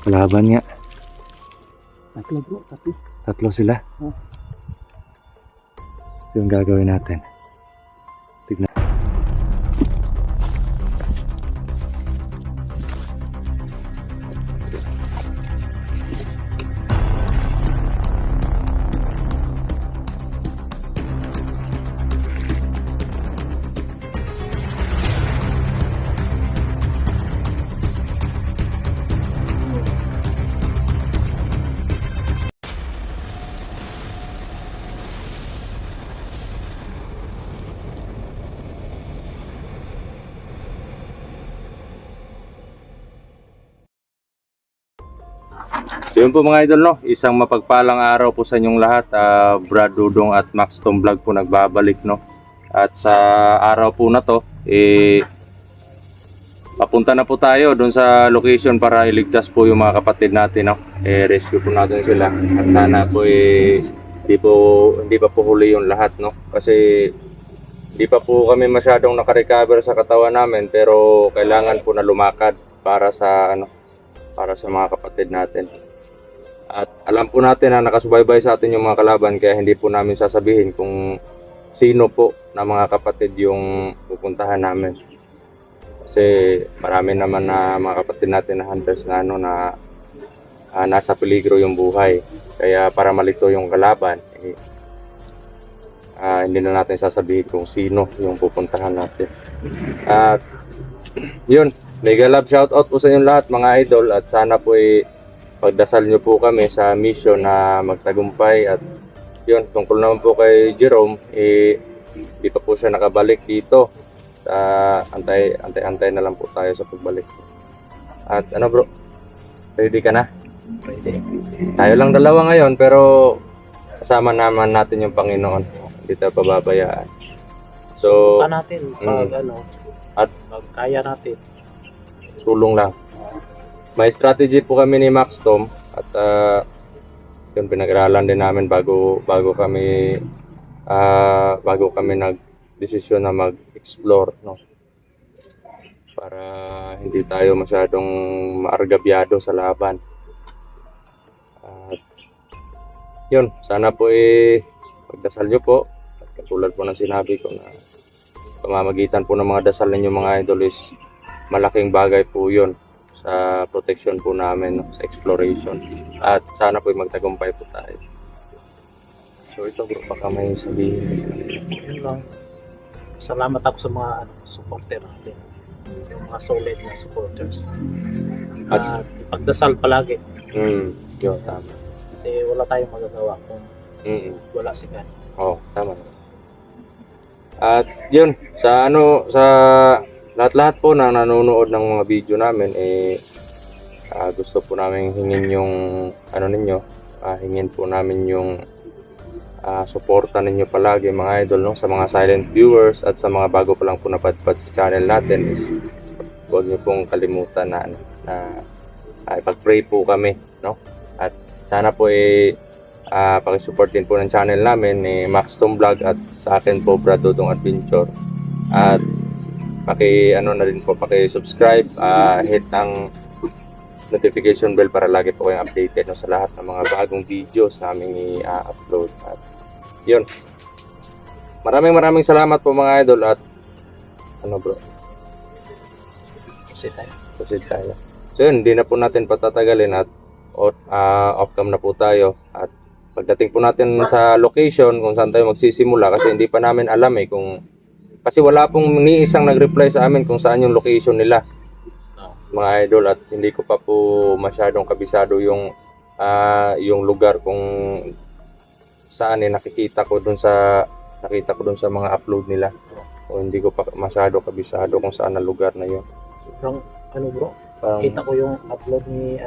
Kalaban nga. Tatlo bro, tatlo. Tatlo sila. Oh. So yung gagawin natin. Tignan. So yun po mga idol, no? Isang mapagpalang araw po sa inyong lahat. Brad Dudong at Max Tom Vlog po nagbabalik, no? At sa araw po na to, papunta na po tayo doon sa location para iligtas po yung mga kapatid natin, no? Rescue po natin sila. At sana po hindi pa po huli yung lahat, no? Kasi hindi pa po kami masyadong nakarecover sa katawan namin, pero kailangan po na lumakad para sa mga kapatid natin. At alam po natin na nakasubaybay sa atin yung mga kalaban, kaya hindi po namin sasabihin kung sino po na mga kapatid yung pupuntahan namin. Kasi marami naman na mga kapatid natin na hunters na nasa peligro yung buhay. Kaya para malito yung kalaban, hindi na natin sasabihin kung sino yung pupuntahan natin. At yun, mega love shoutout po sa inyong lahat mga idol, at sana po pagdasal nyo po kami sa mission na magtagumpay. At yun, tungkol naman po kay Jerome, di pa po siya nakabalik dito. Antay na lang po tayo sa pagbalik. At ano bro, ready ka na? Pwede. Tayo lang dalawa ngayon, pero kasama naman natin yung Panginoon. Hindi tayo pababayaan. So, Subukan natin pag at pag kaya natin. tulong lang. May strategy po kami ni Max Tom, at yun, pinag-aralan din namin bago kami nag-desisyon na mag-explore, no? Para hindi tayo masyadong maargabyado sa laban. At yun, sana po pagdasal nyo po, at katulad po ng sinabi ko na pamamagitan po ng mga dasal ninyo mga idol is malaking bagay po yun sa protection po namin, no? Sa exploration. At sana po magtagumpay po tayo. So ito bro, baka may sabihin kasi Yun lang. Salamat ako sa mga supporter natin. Yung mga solid na supporters. At pagdasal palagi. yun, tama. Kasi wala tayong magagawa kung wala si God. Tama. At yun, sa lahat-lahat po na nanonood ng mga video namin, gusto po namin hingin yung hingin po namin yung suporta ninyo palagi mga idol, no? Sa mga silent viewers at sa mga bago pa lang po napadpad sa channel natin is huwag niyo pong kalimutan na ipag-pray po kami, no? At sana po pakisupport din po ng channel namin ni Max Tom Vlog, at sa akin po Brad Dudong Adventure. At paki-subscribe, hit ang notification bell para lagi po kayong updated, no, sa lahat ng mga bagong videos namin i-upload. At yun, maraming salamat po mga idol. At bro, proceed tayo. So yun, hindi na po natin patatagalin at off-cam na po tayo. At pagdating po natin sa location kung saan tayo magsisimula, kasi hindi pa namin alam kasi wala pong ni isang nag-reply sa amin kung saan yung location nila mga idol, at hindi ko pa po masyadong kabisado yung lugar kung saan nakita ko dun sa mga upload nila, o hindi ko pa masyado kabisado kung saan ang lugar na yun. Sobrang bro, kita ko yung upload ni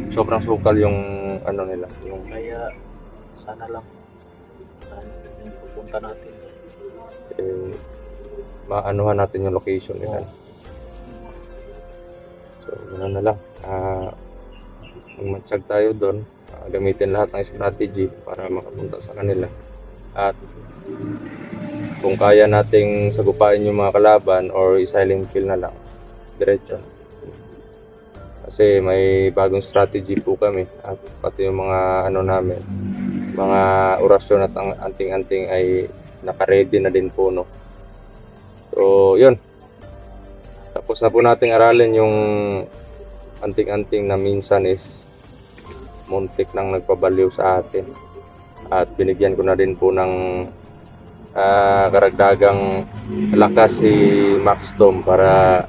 sobrang sukal yung nila, yung kaya sana lang yung pupunta natin. maanuhan natin yung location nila. So ganoon na lang, magmatsyag tayo doon, gamitin lahat ng strategy para makapunta sa kanila. At kung kaya nating sagupain yung mga kalaban or i-silent kill na lang, diretso. Kasi may bagong strategy po kami at pati yung mga ano namin, mga orasyon at ang anting-anting ay naka-ready na din po, no. So, yun. Tapos na po nating aralin yung anting-anting na minsan is muntik nang nagpabaliw sa atin. At binigyan ko na din po ng karagdagang lakas si Max Tom para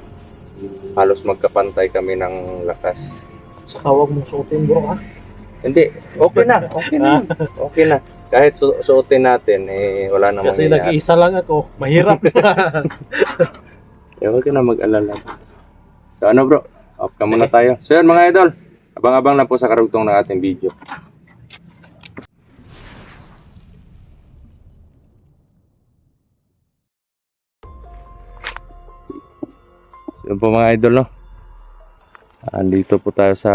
halos magkapantay kami ng lakas. Sa tawag mong suotin bro ha. Hindi, okay na. Okay na. Kahit suotin natin, wala namang Kasi mangyayari. nag-iisa lang ako. Mahirap. Huwag ka na mag-alala. So ano bro, off ka muna tayo. So yun mga idol, abang-abang na po sa karugtong ng ating video. So yun po mga idol, no? Andito po tayo sa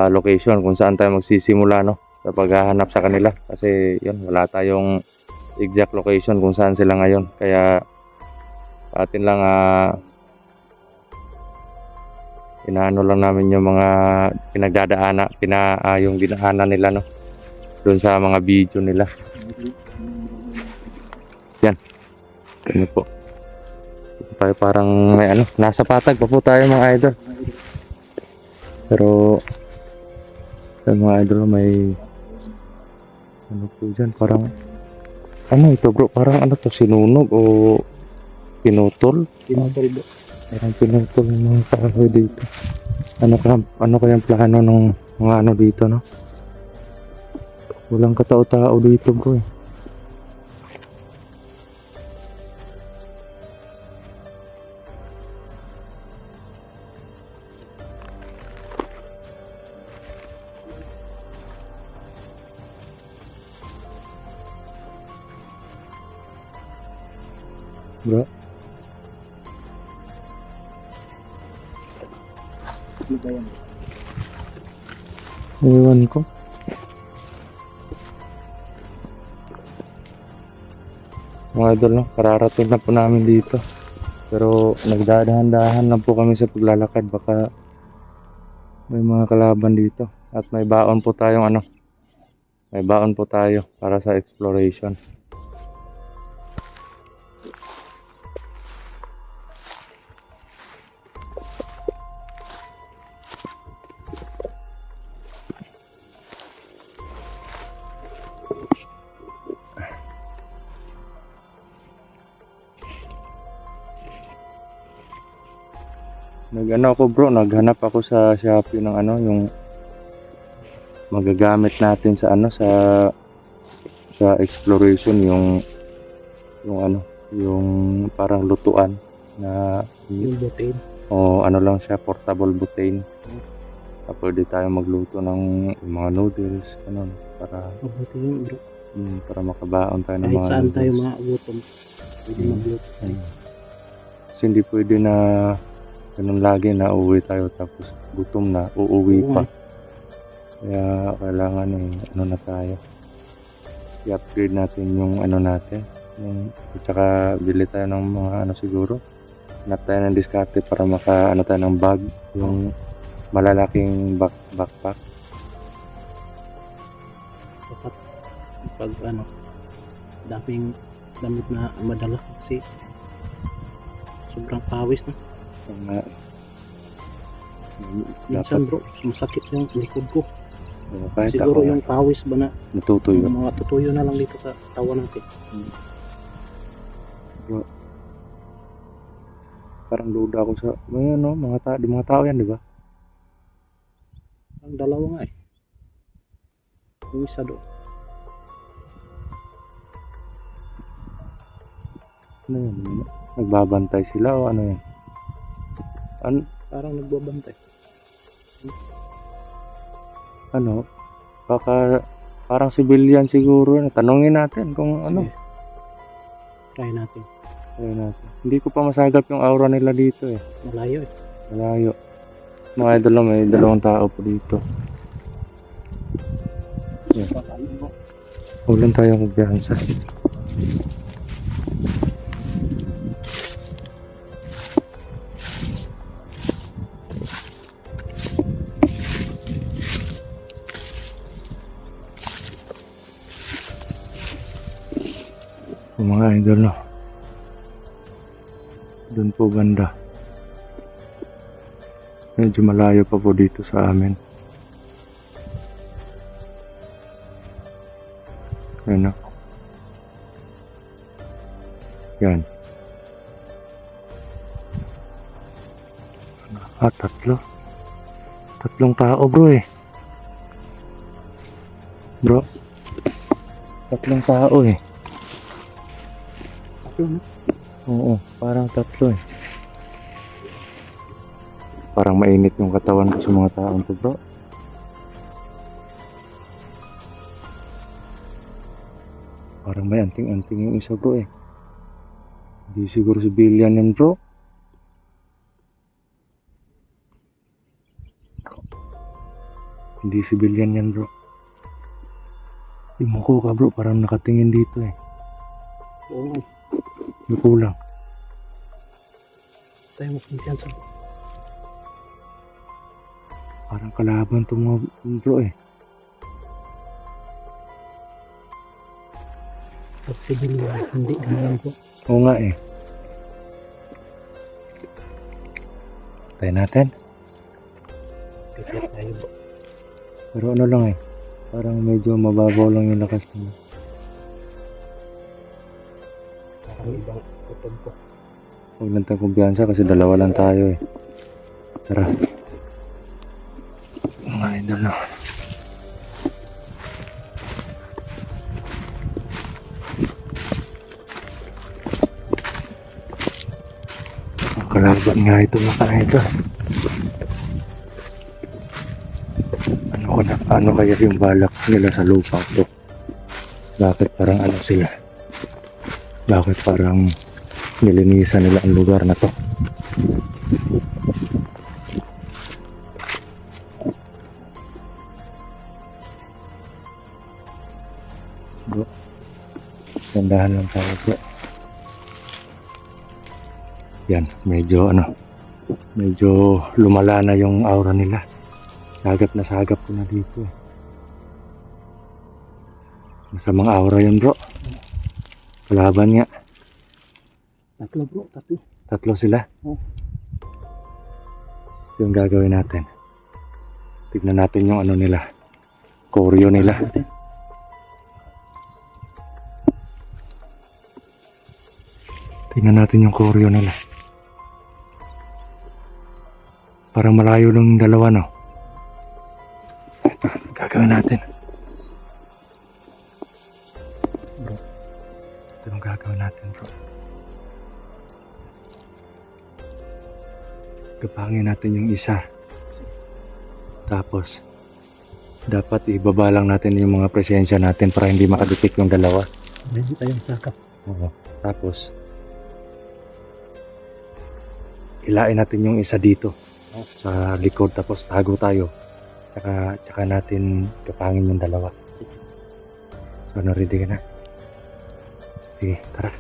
location kung saan tayo magsisimula, no? Sa paghahanap sa kanila. Kasi yun, wala tayong exact location kung saan sila ngayon. Kaya sa atin lang inaano lang namin yung mga yung dinaanan nila, no, doon sa mga video nila. Yan. Ano po. Tayo parang may ano, nasa patag pa po tayo mga idol. Pero mga idol may ano po dyan, parang ano ito bro, parang ano to, sinunog o pinutol? Parang pinutol ng mga kahoy dito. Ano kayang plano ng mga ano dito, no? Walang katao-tao dito bro eh. Bro, ewan ko. Mga idol, no, kararating na po namin dito. Pero nagdadahan-dahan lang po kami sa paglalakad. Baka may mga kalaban dito. At may baon po tayong ano. May baon po tayo para sa exploration. Nagano ako bro, naghanap ako sa Shopee ng ano, yung magagamit natin sa ano, sa exploration, yung ano, yung parang lutuan na Yung butane. o ano lang siya, portable butane. Pwede tayo magluto ng mga noodles, ano, para Mabuti yun bro. para makabaon tayo ng Kahit mga saan tayo noodles. mga gutom. Pwede magluto. Kasi hindi pwede na ganun lagi na uuwi tayo tapos gutom na, uuwi Oo pa. nga. Kaya kailangan ano na tayo. I-upgrade natin yung ano natin. At saka bili tayo ng mga ano siguro. Hanap tayo ng diskarte para maka ano tayo ng bag. Yung malalaking backpack. Dapat pag ano, daming damit na madala kasi sobrang pawis na. Dapat Minsan bro, sumasakit yung likod ko. kahit Siguro ako yung pawis ba na natutuyo. yung mga tutuyo na lang dito sa tawa natin. Parang duda ako sa may ano, mga tao yan, di ba? Ang dalawa nga eh. Yung isa doon. Ano yan? Nagbabantay sila o ano yan? Parang nagbabantay. Ano? Baka parang civilian siguro. Tanungin natin kung ano. Sige. Try natin. Ayun natin. Hindi ko pa masagap yung aura nila dito eh. Malayo eh. Malayo. Mga idol, may dalawang tao po dito. Yeah. Huwag lang tayo magbiyansa. mga idol, no? Doon po banda. Medyo malayo pa po dito sa amin. Ano? Yan. Tatlo. Tatlong tao, bro, eh. Bro. Tatlong tao, eh. Oo, parang tatlo, eh. Parang mainit yung katawan ko sa mga taong to, bro. Parang may anting-anting yung isa, bro, eh. Hindi siguro civilian yan, bro. Hindi civilian yan, bro. Yung ka, bro, parang nakatingin dito, eh. Oo. Yung kulang. Tayo mo kumpiyansa. Parang kalaban to mga bro, eh. Pag civilian, hindi ganyan po. Oo nga, eh. Tayo natin. Pipit tayo po. Pero ano lang, eh. Parang medyo mababaw lang yung lakas nila. Parang ibang tutog ko. Huwag lang tayong kumpiyansa kasi dalawa lang tayo, eh. Tara. Mga idol, no. Ang kalaban nga ito, mga idol. Ano kaya yung balak nila sa lupa to? Bakit parang ano sila? Bakit parang nilinisan nila ang lugar na to? Bro, tandahan lang tayo, bro. Yan, medyo lumala na yung aura nila. Sagap ko na dito, eh. Masamang aura yun, bro. Kalaban niya. Tatlo bro, tatlo. Tatlo sila. Oh. So yung gagawin natin. Tignan natin yung ano nila. Koryo nila. Tignan natin yung koryo nila. Parang malayo lang yung dalawa, no? Ito, gagawin natin. Bro, ito yung gagawin natin, bro. Gapangin natin yung isa. Tapos, dapat ibaba lang natin yung mga presensya natin para hindi makadetect yung dalawa. Hindi tayong sakap. Oo. Tapos, hilain natin yung isa dito sa likod, tapos tago tayo. Tsaka natin kapangin yung dalawa. So, ready ka na? Sige, tara.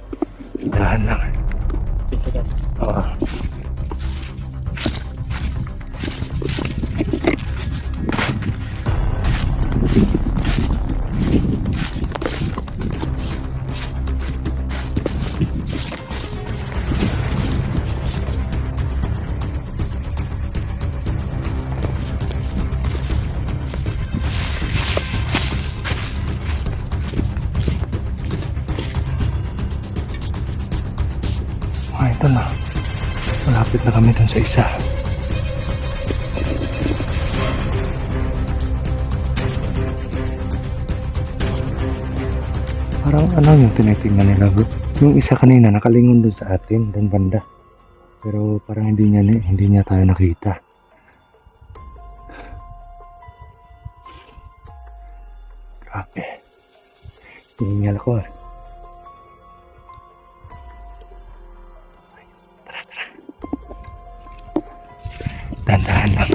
Dahan lang. Oo. Ito na. Malapit na kami dun sa isa. Parang ano yung tinitingnan nila, bro? Yung isa kanina nakalingon dun sa atin, dun banda. Pero parang hindi niya tayo nakita. Grabe. Hihingal ko, ah. Dahan-dahan lang.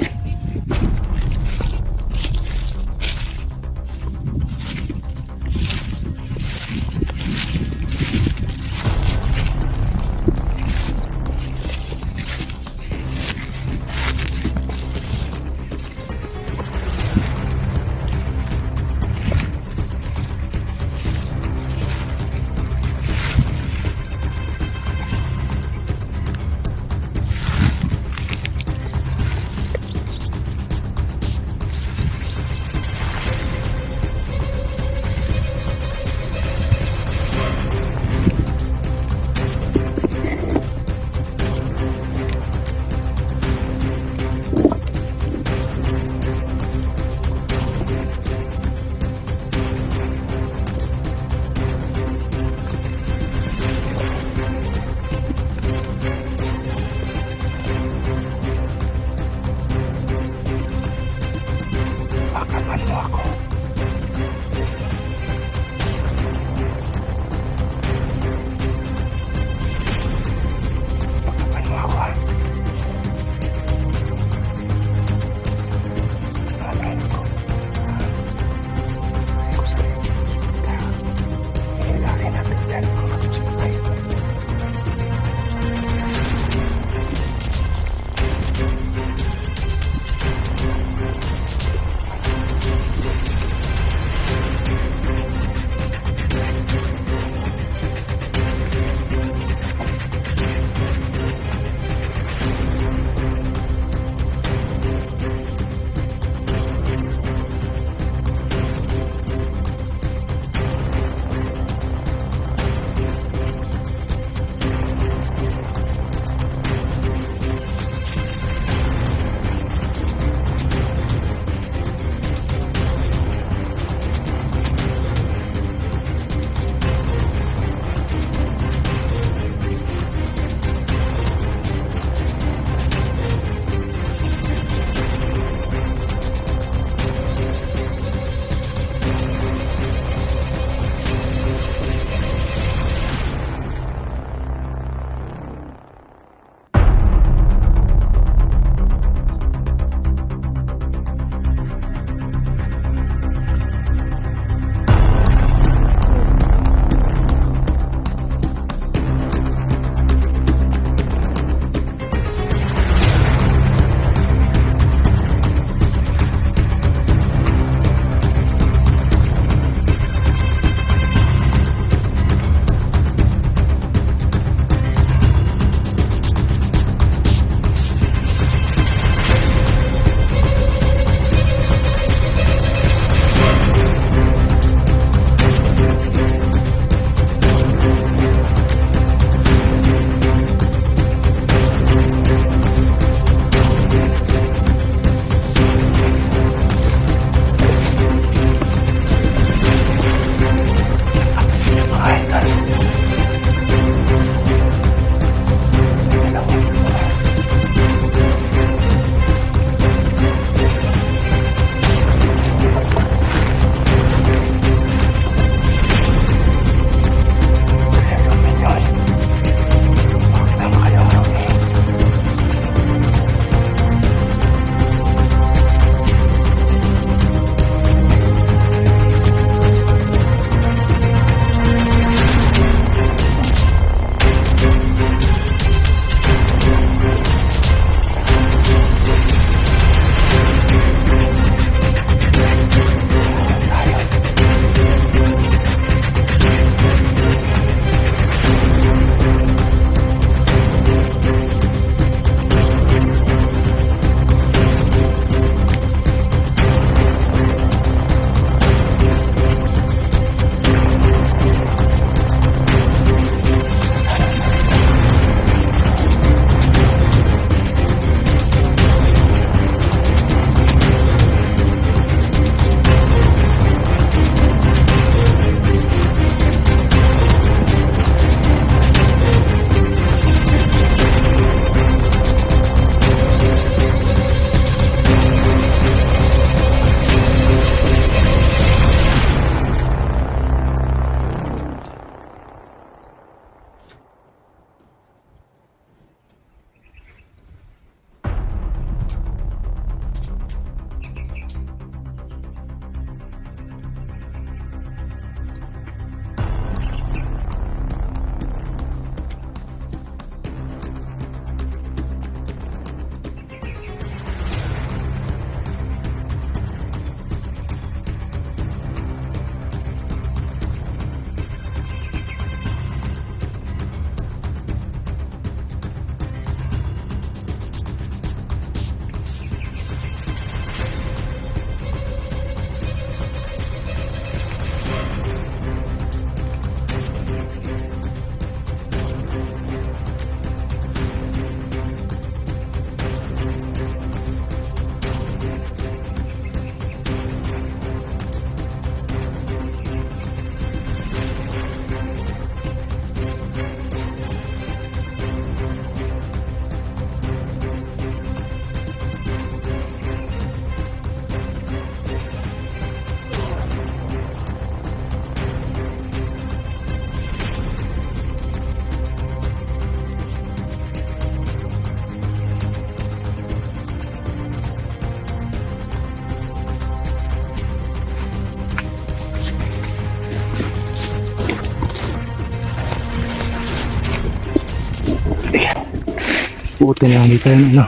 Buti na lang, di tayo ano.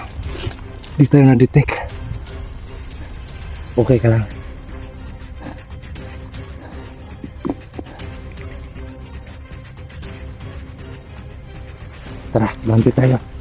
Di tayo na-detect. Okay ka lang. Tara, banti tayo.